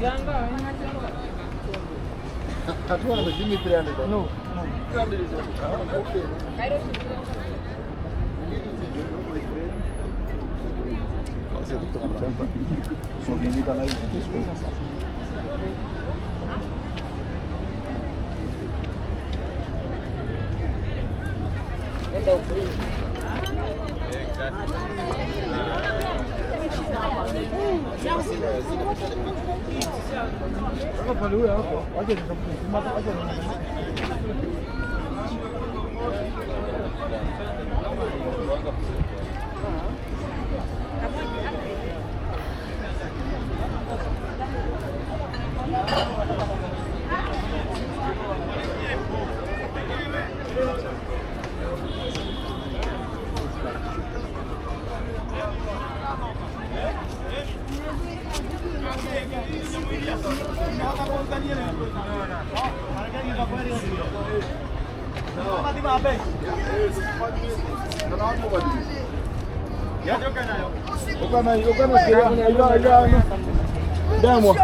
200, give me 300. No. 300 is okay. Sono finita la Andiamo.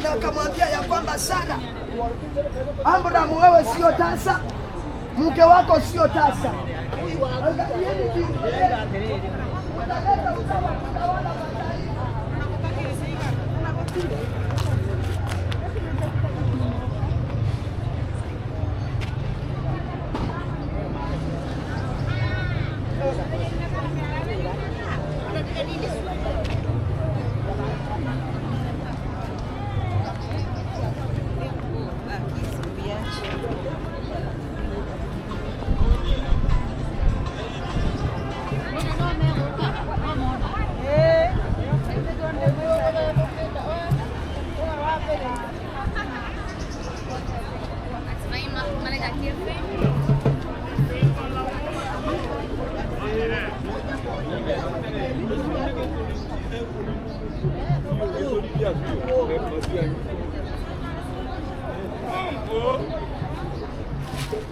Na kamwambia ya kwamba sana Abraham, wewe sio tasa, mke wako sio tasa.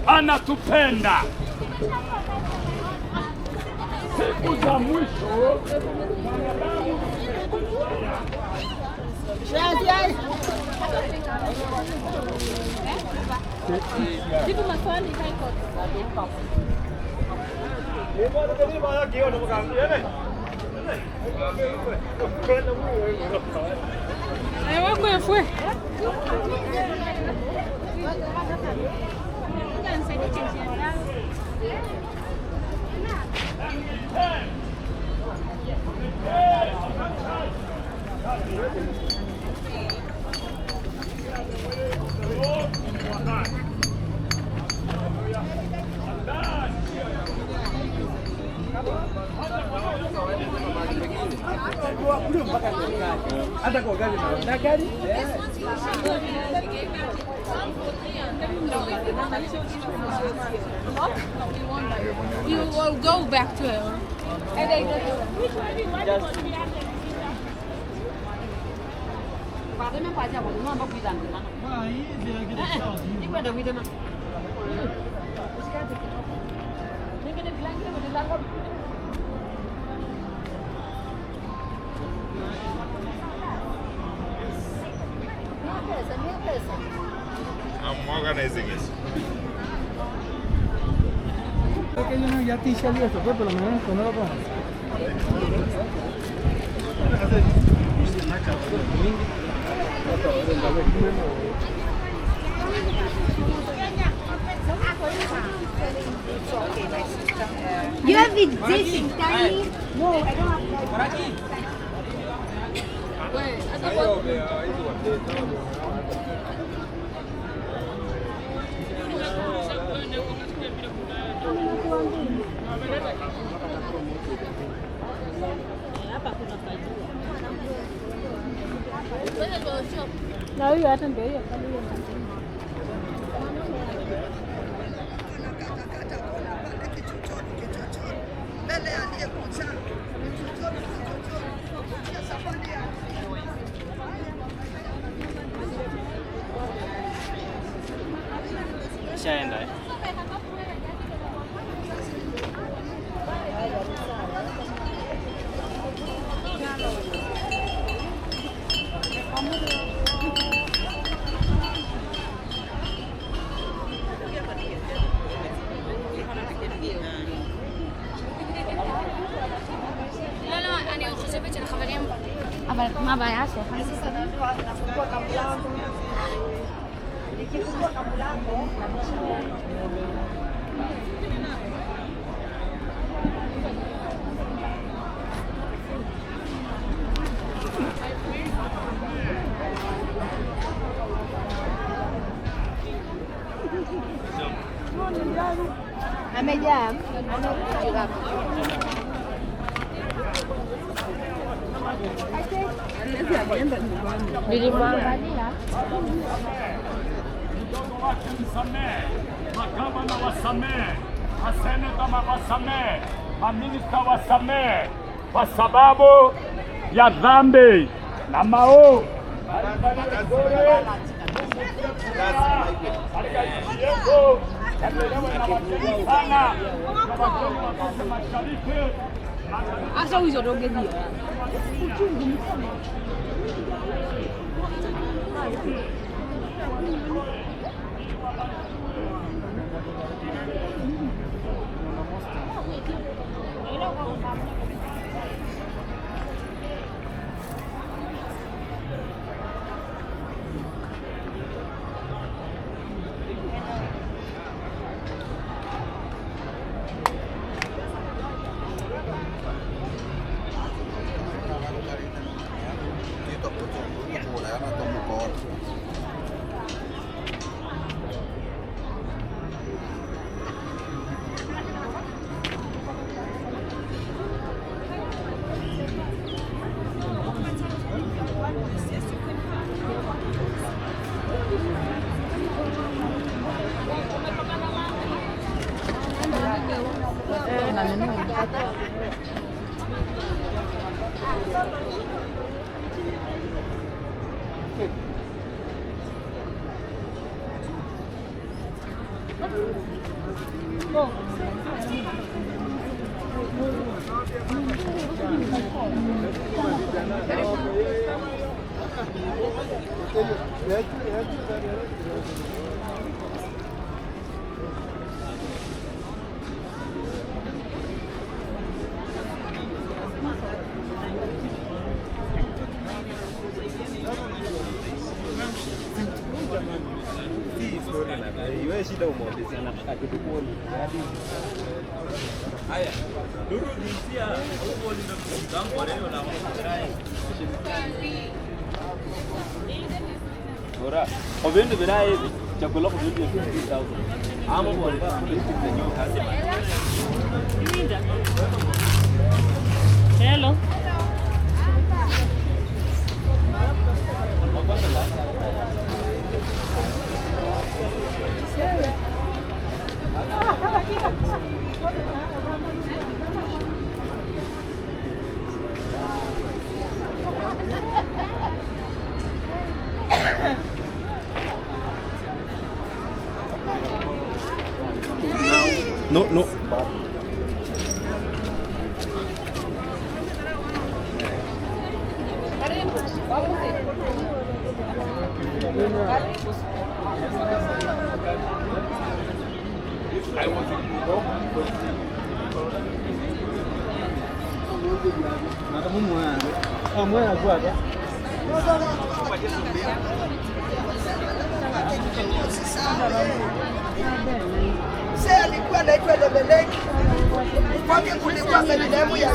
Anatupenda. Siku za mwisho You will go back to it. And they Samia I'm organizing it. Que yo no ya te hice esto, pues por lo menos no lo pongo. You have it this in tiny? No, I don't have that. Wait, I thought No, you haven't been here. Mbele aliyekuja kichochoro, kia safari ya Shaenda. لا أنا وخزبت الخبرين أبغى ما بعرف Amejaa. Nilimwangalia. Mdogo wake msamehe, magavana wasamehe, maseneta wasamehe, maminista wasamehe kwa sababu ya dhambi na maovu. Katika nchi yetu yamelewa na wageni sana, na wageni watoke mashariki. Asa hizo doge dio. Iwe shida umeongezana akitukuoni. Haya. Nuru jinsia huko ndio mtambo leo na mwanadamu. Bora. Obende bila hivi chakula kwa hivi 50,000. Ama bora kwa hivi ndio kazi. Hello. No. Mzee alikuwa anaitwa Lemeleki. Kwake kulikuwa Bethlehemu ya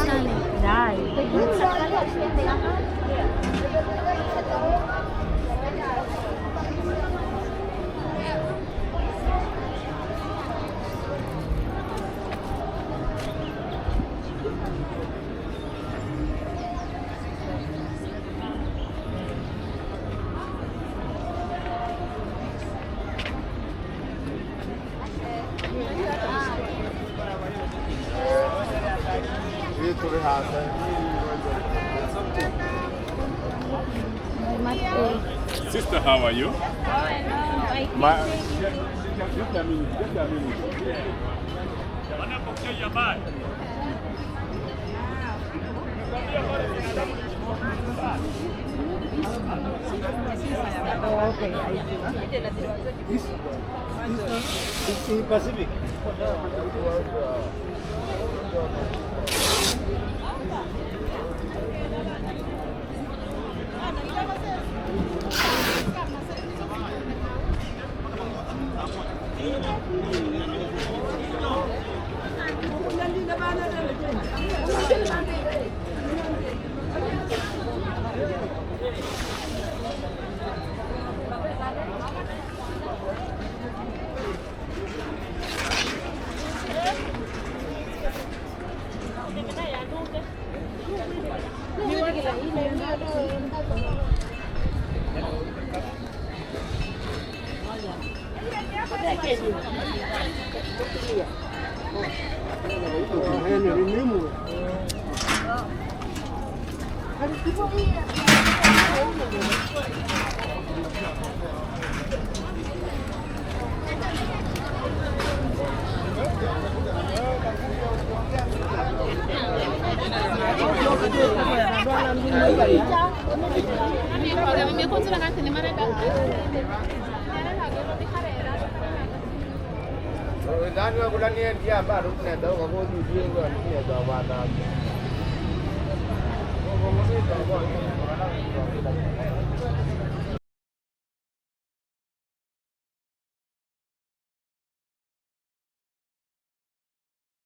Sister, how are you? Pacific.